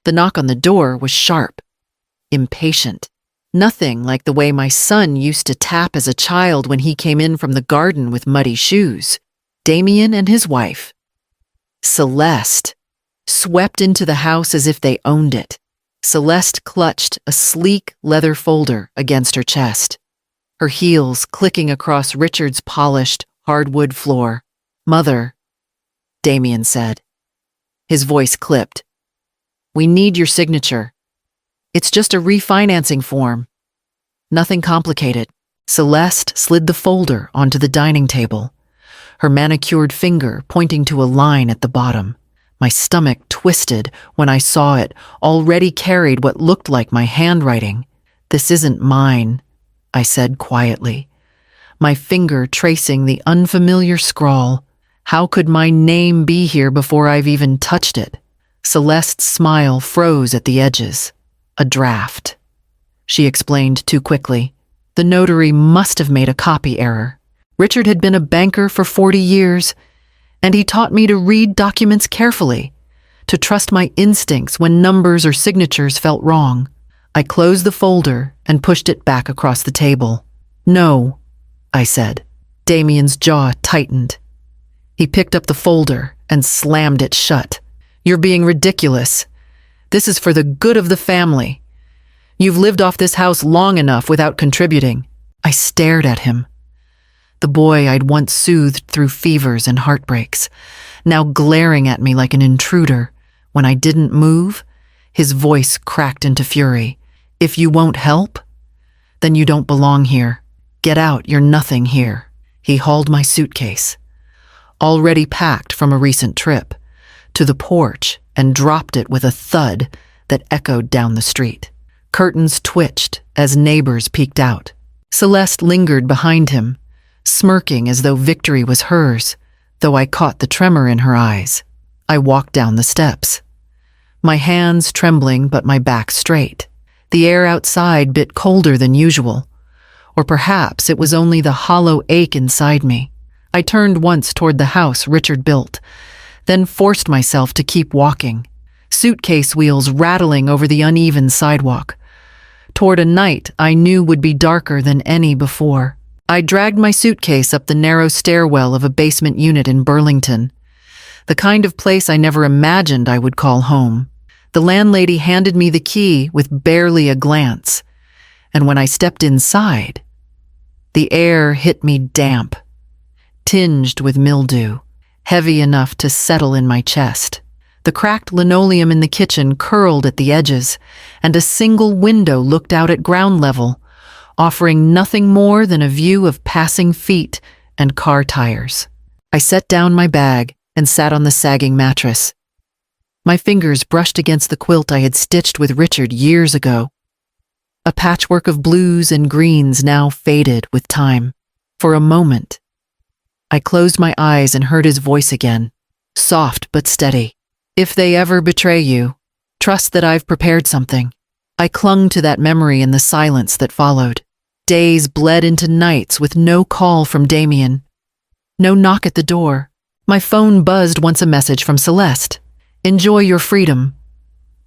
The knock on the door was sharp, impatient. Nothing like the way my son used to tap as a child when he came in from the garden with muddy shoes. Damien and his wife, Celeste, swept into the house as if they owned it. Celeste clutched a sleek leather folder against her chest, her heels clicking across Richard's polished hardwood floor. "Mother," Damien said. His voice clipped. "We need your signature. It's just a refinancing form. Nothing complicated." Celeste slid the folder onto the dining table, her manicured finger pointing to a line at the bottom. My stomach twisted when I saw it already carried what looked like my handwriting. "This isn't mine," I said quietly, my finger tracing the unfamiliar scrawl. "How could my name be here before I've even touched it?" Celeste's smile froze at the edges. "A draft," she explained too quickly. "The notary must have made a copy error. Richard had been a banker for 40 years, and he taught me to read documents carefully, to trust my instincts when numbers or signatures felt wrong." I closed the folder and pushed it back across the table. "No," I said. Damien's jaw tightened. He picked up the folder and slammed it shut. "You're being ridiculous. This is for the good of the family. You've lived off this house long enough without contributing." I stared at him. The boy I'd once soothed through fevers and heartbreaks, now glaring at me like an intruder. When I didn't move, his voice cracked into fury. "If you won't help, then you don't belong here. Get out, you're nothing here." He hauled my suitcase, already packed from a recent trip, to the porch and dropped it with a thud that echoed down the street. Curtains twitched as neighbors peeked out. Celeste lingered behind him, smirking as though victory was hers, though I caught the tremor in her eyes. I walked down the steps, my hands trembling but my back straight. The air outside bit colder than usual, or perhaps it was only the hollow ache inside me. I turned once toward the house Richard built, then forced myself to keep walking, suitcase wheels rattling over the uneven sidewalk, toward a night I knew would be darker than any before. I dragged my suitcase up the narrow stairwell of a basement unit in Burlington, the kind of place I never imagined I would call home. The landlady handed me the key with barely a glance, and when I stepped inside, the air hit me damp, tinged with mildew, heavy enough to settle in my chest. The cracked linoleum in the kitchen curled at the edges, and a single window looked out at ground level, offering nothing more than a view of passing feet and car tires. I set down my bag and sat on the sagging mattress. My fingers brushed against the quilt I had stitched with Richard years ago, a patchwork of blues and greens now faded with time. For a moment, I closed my eyes and heard his voice again, soft but steady. "If they ever betray you, trust that I've prepared something." I clung to that memory in the silence that followed. Days bled into nights with no call from Damien, no knock at the door. My phone buzzed once a message from Celeste. "Enjoy your freedom,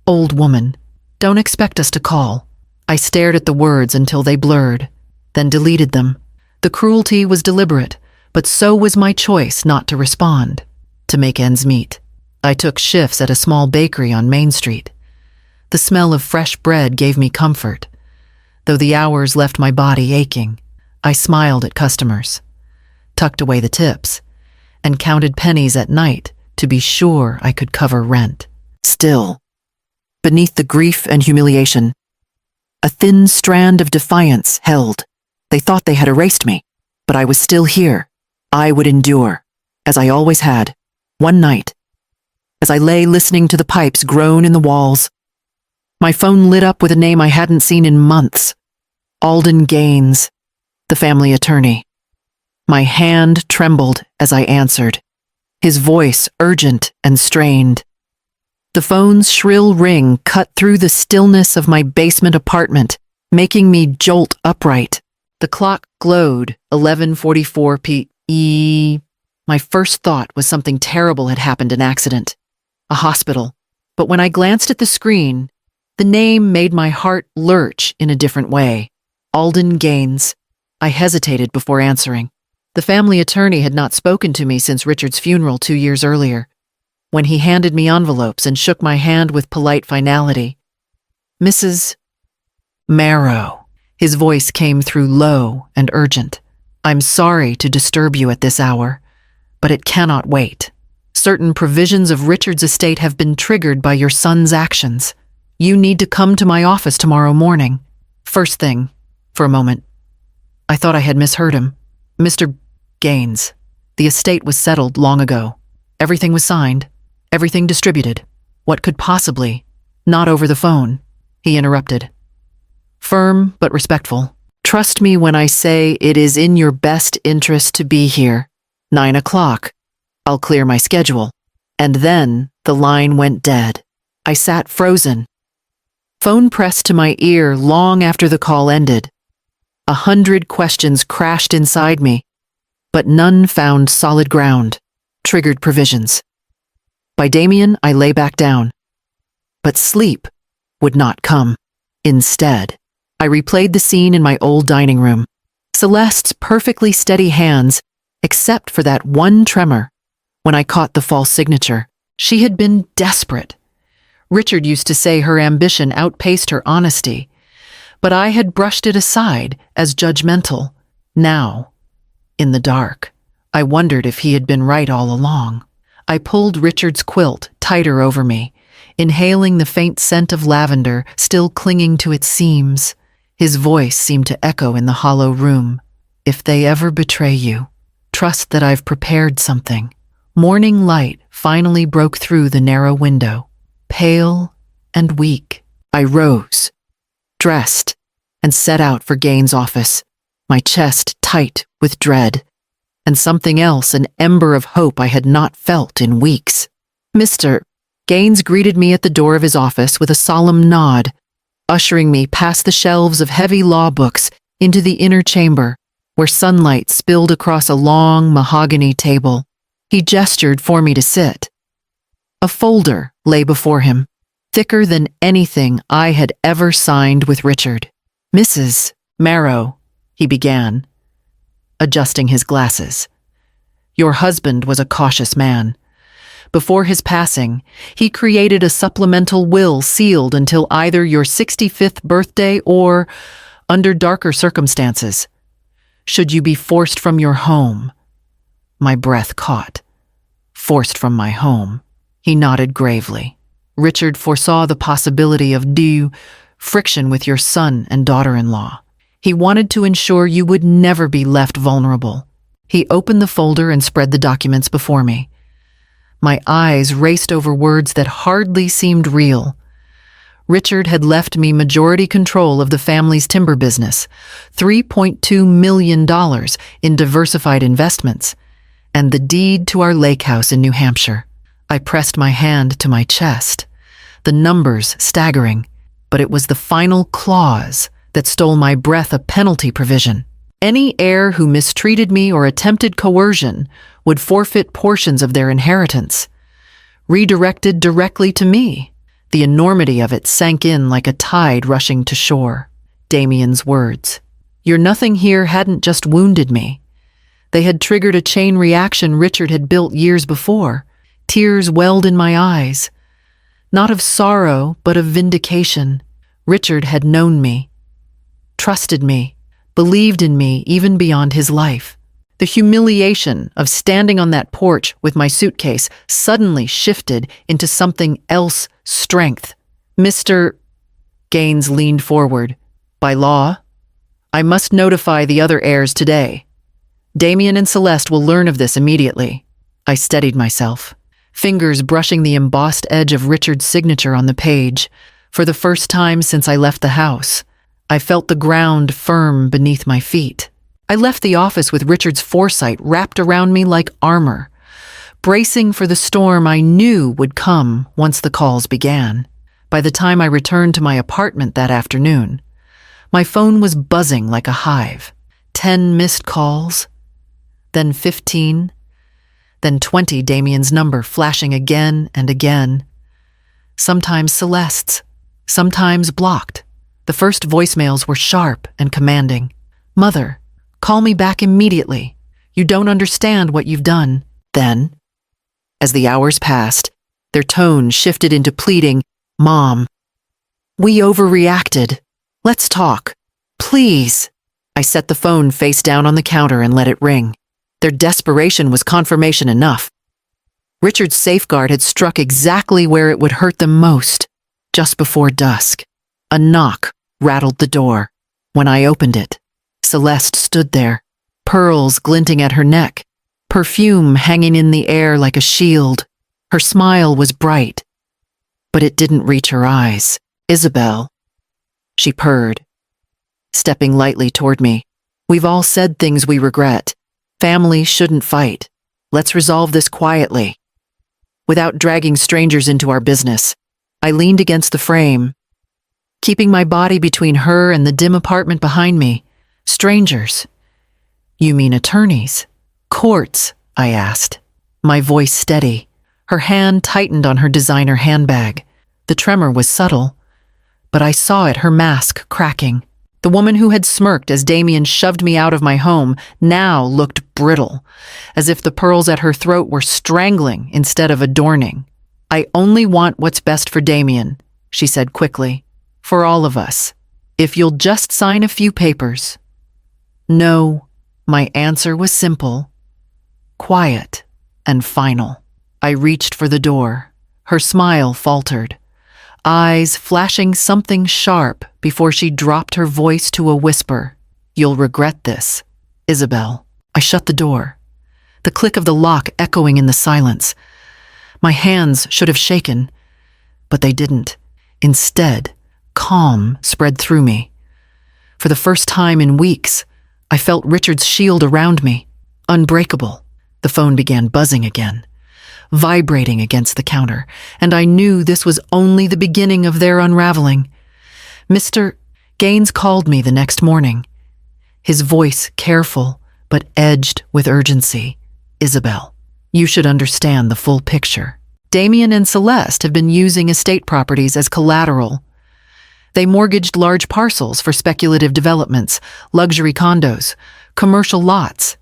old woman. Don't expect us to call." I stared at the words until they blurred, then deleted them. The cruelty was deliberate, but so was my choice not to respond, to make ends meet. I took shifts at a small bakery on Main Street. The smell of fresh bread gave me comfort, though the hours left my body aching. I smiled at customers, tucked away the tips, and counted pennies at night to be sure I could cover rent. Still, beneath the grief and humiliation, a thin strand of defiance held. They thought they had erased me, but I was still here. I would endure, as I always had. One night, as I lay listening to the pipes groan in the walls, my phone lit up with a name I hadn't seen in months. Alden Gaines, the family attorney. My hand trembled as I answered, his voice urgent and strained. The phone's shrill ring cut through the stillness of my basement apartment, making me jolt upright. The clock glowed 11:44 p.m. My first thought was something terrible had happened, an accident. A hospital. But when I glanced at the screen, the name made my heart lurch in a different way. Alden Gaines. I hesitated before answering. The family attorney had not spoken to me since Richard's funeral 2 years earlier, when he handed me envelopes and shook my hand with polite finality. Mrs. Marrow. His voice came through low and urgent. I'm sorry to disturb you at this hour, but it cannot wait. Certain provisions of Richard's estate have been triggered by your son's actions. You need to come to my office tomorrow morning. First thing, for a moment, I thought I had misheard him. Mr. Gaines, the estate was settled long ago. Everything was signed, everything distributed. What could possibly? Not over the phone, he interrupted. Firm but respectful. Trust me when I say it is in your best interest to be here. 9 o'clock. I'll clear my schedule. And then the line went dead. I sat frozen. Phone pressed to my ear long after the call ended. 100 questions crashed inside me, but none found solid ground. Triggered provisions. By Damien, I lay back down. But sleep would not come. Instead, I replayed the scene in my old dining room. Celeste's perfectly steady hands, except for that one tremor when I caught the false signature. She had been desperate. Richard used to say her ambition outpaced her honesty, but I had brushed it aside as judgmental. Now, in the dark, I wondered if he had been right all along. I pulled Richard's quilt tighter over me, inhaling the faint scent of lavender still clinging to its seams. His voice seemed to echo in the hollow room. If they ever betray you, trust that I've prepared something. Morning light finally broke through the narrow window. Pale and weak, I rose, dressed, and set out for Gaines' office, my chest tight with dread, and something else, an ember of hope I had not felt in weeks. Mr. Gaines greeted me at the door of his office with a solemn nod, ushering me past the shelves of heavy law books into the inner chamber, where sunlight spilled across a long mahogany table. He gestured for me to sit. A folder lay before him, thicker than anything I had ever signed with Richard. Mrs. Marrow, he began, adjusting his glasses. Your husband was a cautious man. Before his passing, he created a supplemental will sealed until either your 65th birthday or, under darker circumstances, should you be forced from your home. My breath caught. Forced from my home. He nodded gravely. Richard foresaw the possibility of due friction with your son and daughter-in-law. He wanted to ensure you would never be left vulnerable. He opened the folder and spread the documents before me. My eyes raced over words that hardly seemed real. Richard had left me majority control of the family's timber business, $3.2 million in diversified investments, and the deed to our lake house in New Hampshire. I pressed my hand to my chest, the numbers staggering, but it was the final clause that stole my breath, a penalty provision. Any heir who mistreated me or attempted coercion would forfeit portions of their inheritance, redirected directly to me. The enormity of it sank in like a tide rushing to shore. Damien's words. Your nothing here hadn't just wounded me. They had triggered a chain reaction Richard had built years before. Tears welled in my eyes. Not of sorrow, but of vindication. Richard had known me, trusted me, believed in me even beyond his life. The humiliation of standing on that porch with my suitcase suddenly shifted into something else, strength. Mr. Gaines leaned forward. By law, I must notify the other heirs today. Damien and Celeste will learn of this immediately. I steadied myself, fingers brushing the embossed edge of Richard's signature on the page. For the first time since I left the house, I felt the ground firm beneath my feet. I left the office with Richard's foresight wrapped around me like armor, bracing for the storm I knew would come once the calls began. By the time I returned to my apartment that afternoon, my phone was buzzing like a hive. 10 missed calls, then 15, then 20, Damien's number flashing again and again. sometimes Celeste's, sometimes blocked. The first voicemails were sharp and commanding. "Mother, call me back immediately. You don't understand what you've done." Then, as the hours passed, their tone shifted into pleading, "Mom, we overreacted. Let's talk. Please." I set the phone face down on the counter and let it ring. Their desperation was confirmation enough. Richard's safeguard had struck exactly where it would hurt them most. Just before dusk, a knock rattled the door. When I opened it, Celeste stood there, pearls glinting at her neck, perfume hanging in the air like a shield. Her smile was bright, but it didn't reach her eyes. "Isabel," she purred, stepping lightly toward me. "We've all said things we regret. Family shouldn't fight. Let's resolve this quietly, without dragging strangers into our business." I leaned against the frame, keeping my body between her and the dim apartment behind me. "Strangers? You mean attorneys? Courts?" I asked, my voice steady. Her hand tightened on her designer handbag. The tremor was subtle, but I saw it, her mask cracking. The woman who had smirked as Damien shoved me out of my home now looked brittle, as if the pearls at her throat were strangling instead of adorning. "I only want what's best for Damien," she said quickly. "For all of us. If you'll just sign a few papers." "No." My answer was simple, quiet, and final. I reached for the door. Her smile faltered, eyes flashing something sharp before she dropped her voice to a whisper. "You'll regret this, Isabel." I shut the door, the click of the lock echoing in the silence. My hands should have shaken, but they didn't. Instead, calm spread through me. For the first time in weeks, I felt Richard's shield around me, unbreakable. The phone began buzzing again, vibrating against the counter, and I knew this was only the beginning of their unraveling. Mr. Gaines called me the next morning, his voice careful but edged with urgency. "Isabel, you should understand the full picture. Damien and Celeste have been using estate properties as collateral. They mortgaged large parcels for speculative developments, luxury condos, commercial lots.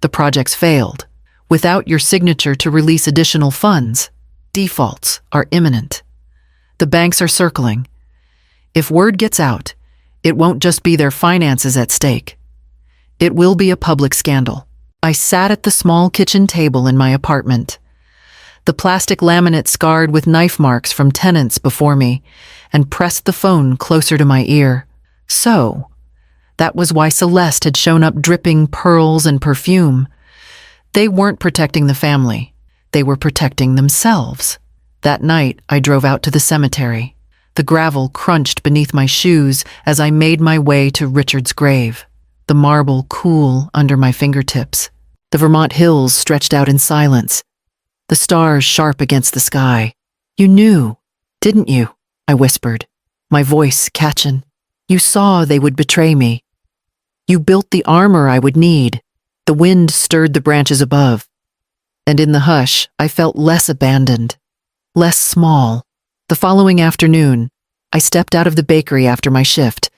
The projects failed. Without your signature to release additional funds, defaults are imminent. The banks are circling. If word gets out, it won't just be their finances at stake. It will be a public scandal." I sat at the small kitchen table in my apartment, the plastic laminate scarred with knife marks from tenants before me, and pressed the phone closer to my ear. So, that was why Celeste had shown up dripping pearls and perfume. They weren't protecting the family. They were protecting themselves. That night, I drove out to the cemetery. The gravel crunched beneath my shoes as I made my way to Richard's grave, the marble cool under my fingertips. The Vermont hills stretched out in silence, the stars sharp against the sky. "You knew, didn't you?" I whispered, my voice catching. "You saw they would betray me. You built the armor I would need." The wind stirred the branches above, and in the hush, I felt less abandoned, less small. The following afternoon, I stepped out of the bakery after my shift,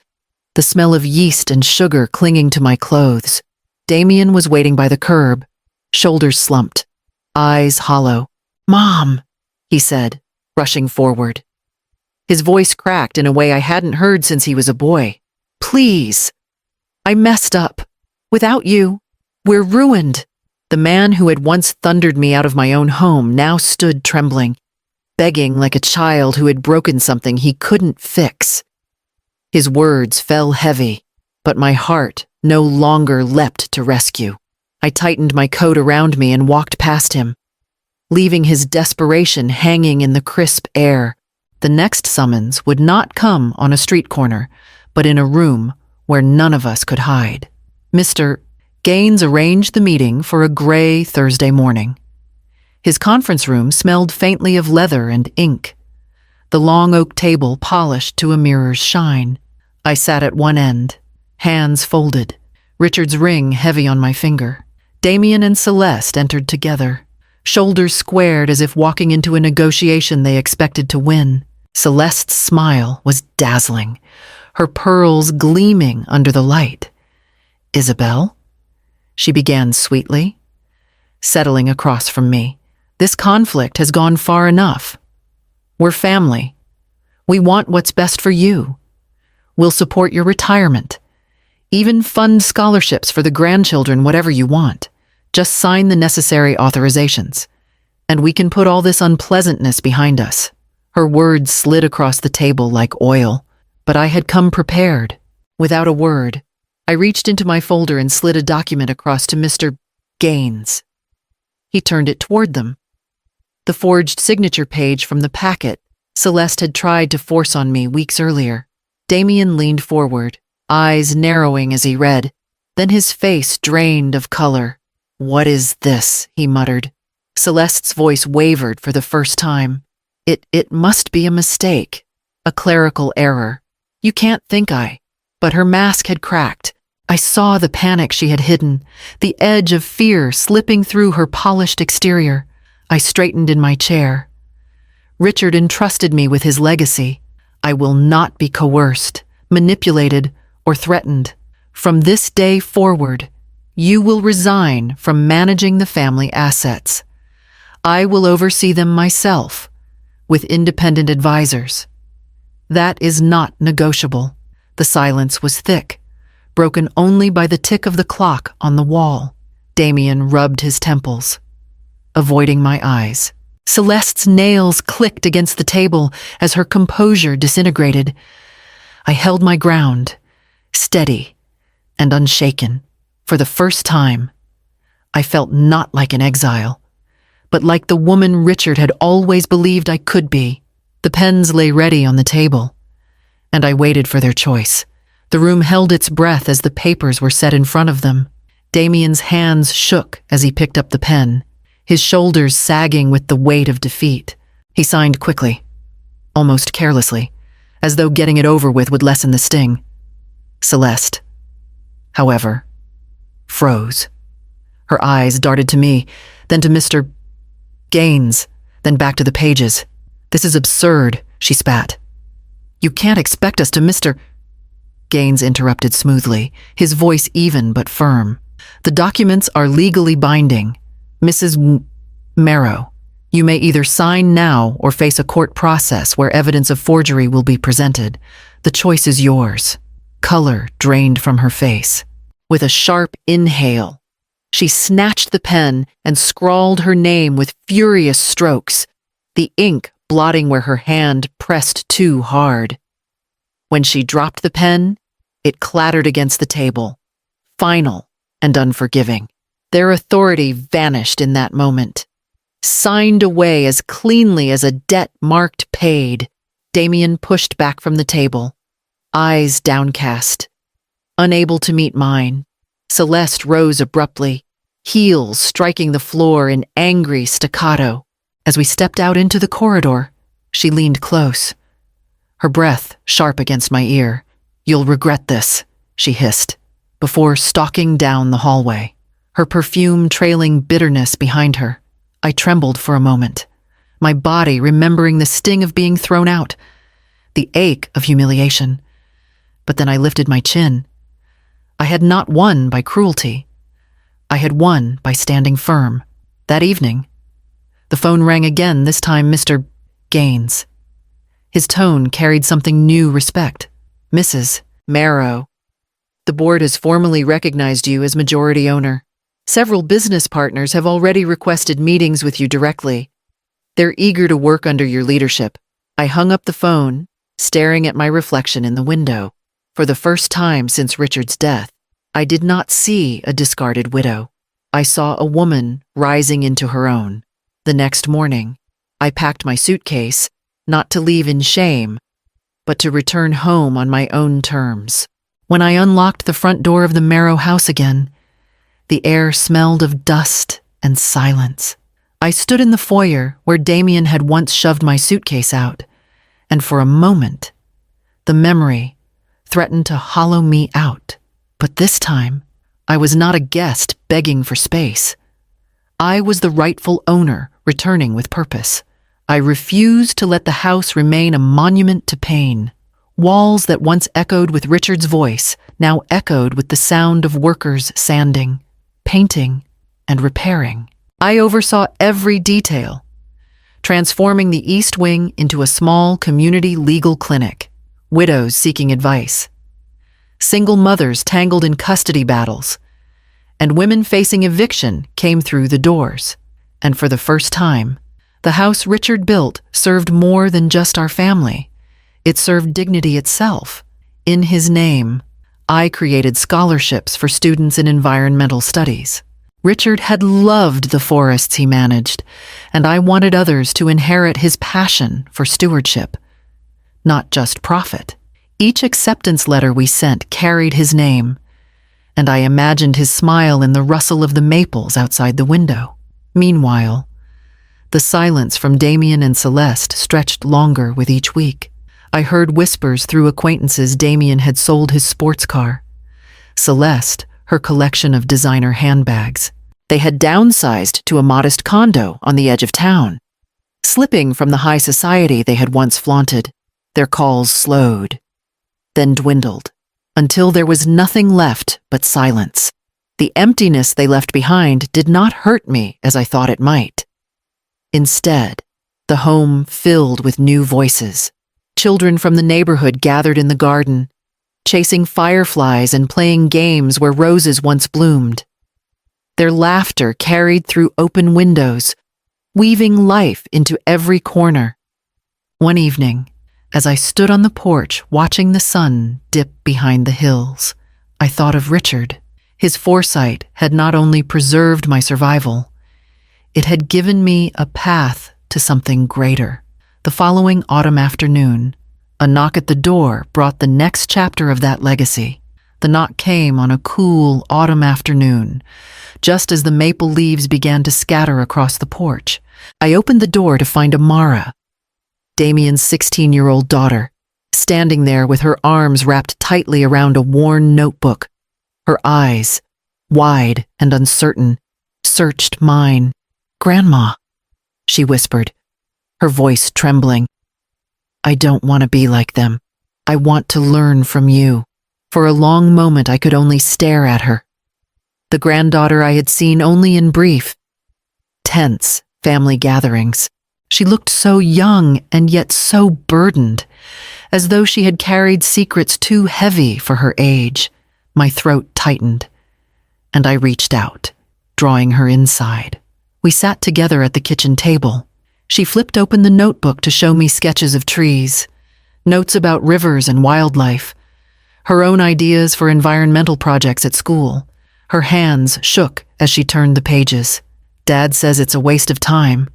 the smell of yeast and sugar clinging to my clothes. Damien was waiting by the curb, shoulders slumped, eyes hollow. "Mom," he said, rushing forward. His voice cracked in a way I hadn't heard since he was a boy. "Please. I messed up. Without you, we're ruined." The man who had once thundered me out of my own home now stood trembling, begging like a child who had broken something he couldn't fix. His words fell heavy, but my heart no longer leapt to rescue. I tightened my coat around me and walked past him, leaving his desperation hanging in the crisp air. The next summons would not come on a street corner, but in a room where none of us could hide. Mr. Gaines arranged the meeting for a gray Thursday morning. His conference room smelled faintly of leather and ink, the long oak table polished to a mirror's shine. I sat at one end, hands folded, Richard's ring heavy on my finger. Damien and Celeste entered together, shoulders squared as if walking into a negotiation they expected to win. Celeste's smile was dazzling, her pearls gleaming under the light. "Isabel?" she began sweetly, settling across from me. "This conflict has gone far enough. We're family. We want what's best for you. We'll support your retirement. Even fund scholarships for the grandchildren, whatever you want. Just sign the necessary authorizations, and we can put all this unpleasantness behind us." Her words slid across the table like oil, but I had come prepared. Without a word, I reached into my folder and slid a document across to Mr. Gaines. He turned it toward them. The forged signature page from the packet Celeste had tried to force on me weeks earlier. Damien leaned forward, eyes narrowing as he read. Then his face drained of color. "What is this?" he muttered. Celeste's voice wavered for the first time. It must be a mistake, a clerical error. You can't think I." But her mask had cracked. I saw the panic she had hidden, the edge of fear slipping through her polished exterior. I straightened in my chair. Richard entrusted me with his legacy. I will not be coerced, manipulated, or threatened. From this day forward, you will resign from managing the family assets. I will oversee them myself, with independent advisors. That is not negotiable." The silence was thick, broken only by the tick of the clock on the wall. Damien rubbed his temples, avoiding my eyes. Celeste's nails clicked against the table as her composure disintegrated. I held my ground, steady and unshaken. For the first time, I felt not like an exile, but like the woman Richard had always believed I could be. The pens lay ready on the table, and I waited for their choice. The room held its breath as the papers were set in front of them. Damien's hands shook as he picked up the pen, his shoulders sagging with the weight of defeat. He signed quickly, almost carelessly, as though getting it over with would lessen the sting. Celeste, however, froze. Her eyes darted to me, then to Mr. Gaines, then back to the pages. "This is absurd," she spat. "You can't expect us to Mr. Gaines interrupted smoothly, his voice even but firm. "The documents are legally binding. Mrs. Marrow, you may either sign now or face a court process where evidence of forgery will be presented. The choice is yours." Color drained from her face. With a sharp inhale, she snatched the pen and scrawled her name with furious strokes, the ink blotting where her hand pressed too hard. When she dropped the pen, it clattered against the table, final and unforgiving. Their authority vanished in that moment, signed away as cleanly as a debt marked paid. Damien pushed back from the table, eyes downcast, unable to meet mine. Celeste rose abruptly, heels striking the floor in angry staccato. As we stepped out into the corridor, she leaned close, her breath sharp against my ear. "You'll regret this," she hissed, before stalking down the hallway, her perfume trailing bitterness behind her. I trembled for a moment, my body remembering the sting of being thrown out, the ache of humiliation. But then I lifted my chin. I had not won by cruelty. I had won by standing firm. That evening, the phone rang again, this time Mr. Gaines. His tone carried something new respect. "Mrs. Marrow, the board has formally recognized you as majority owner. Several business partners have already requested meetings with you directly. They're eager to work under your leadership." I hung up the phone, staring at my reflection in the window. For the first time since Richard's death, I did not see a discarded widow. I saw a woman rising into her own. The next morning, I packed my suitcase, not to leave in shame, but to return home on my own terms. When I unlocked the front door of the Marrow house again, the air smelled of dust and silence. I stood in the foyer where Damien had once shoved my suitcase out, and for a moment, the memory threatened to hollow me out. But this time, I was not a guest begging for space. I was the rightful owner, returning with purpose. I refused to let the house remain a monument to pain. Walls that once echoed with Richard's voice now echoed with the sound of workers sanding, painting, and repairing. I oversaw every detail, transforming the East Wing into a small community legal clinic, widows seeking advice, single mothers tangled in custody battles, and women facing eviction came through the doors. And for the first time, the house Richard built served more than just our family. It served dignity itself. In his name, I created scholarships for students in environmental studies. Richard had loved the forests he managed, and I wanted others to inherit his passion for stewardship, not just profit. Each acceptance letter we sent carried his name, and I imagined his smile in the rustle of the maples outside the window. Meanwhile, the silence from Damien and Celeste stretched longer with each week. I heard whispers through acquaintances Damien had sold his sports car. Celeste, her collection of designer handbags. They had downsized to a modest condo on the edge of town. Slipping from the high society they had once flaunted, their calls slowed, then dwindled, until there was nothing left but silence. The emptiness they left behind did not hurt me as I thought it might. Instead, the home filled with new voices. Children from the neighborhood gathered in the garden, chasing fireflies and playing games where roses once bloomed. Their laughter carried through open windows, weaving life into every corner. One evening, as I stood on the porch watching the sun dip behind the hills, I thought of Richard. His foresight had not only preserved my survival, it had given me a path to something greater. The following autumn afternoon, a knock at the door brought the next chapter of that legacy. The knock came on a cool autumn afternoon, just as the maple leaves began to scatter across the porch. I opened the door to find Amara, Damien's 16-year-old daughter, standing there with her arms wrapped tightly around a worn notebook. Her eyes, wide and uncertain, searched mine. "Grandma," she whispered, her voice trembling. "I don't want to be like them. I want to learn from you." For a long moment I could only stare at her. The granddaughter I had seen only in brief, tense family gatherings. She looked so young and yet so burdened, as though she had carried secrets too heavy for her age. My throat tightened, and I reached out, drawing her inside. We sat together at the kitchen table. She flipped open the notebook to show me sketches of trees, notes about rivers and wildlife, her own ideas for environmental projects at school. Her hands shook as she turned the pages. "Dad says it's a waste of time,"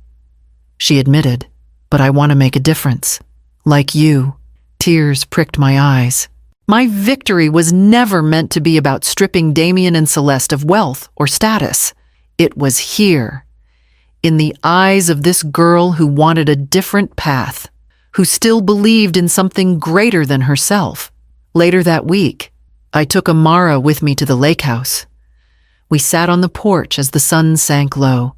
she admitted, "but I want to make a difference. Like you." Tears pricked my eyes. My victory was never meant to be about stripping Damien and Celeste of wealth or status. It was here, in the eyes of this girl who wanted a different path, who still believed in something greater than herself. Later that week, I took Amara with me to the lake house. We sat on the porch as the sun sank low,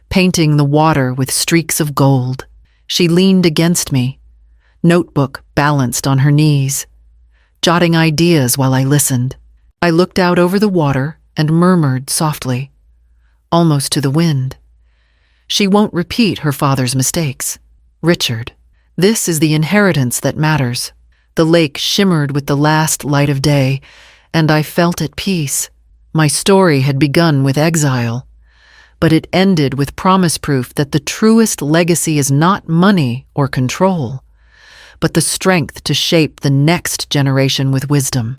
painting the water with streaks of gold. She leaned against me, notebook balanced on her knees, jotting ideas while I listened. I looked out over the water and murmured softly, almost to the wind, "She won't repeat her father's mistakes. Richard, this is the inheritance that matters." The lake shimmered with the last light of day, and I felt at peace. My story had begun with exile, but it ended with promise proof that the truest legacy is not money or control, but the strength to shape the next generation with wisdom.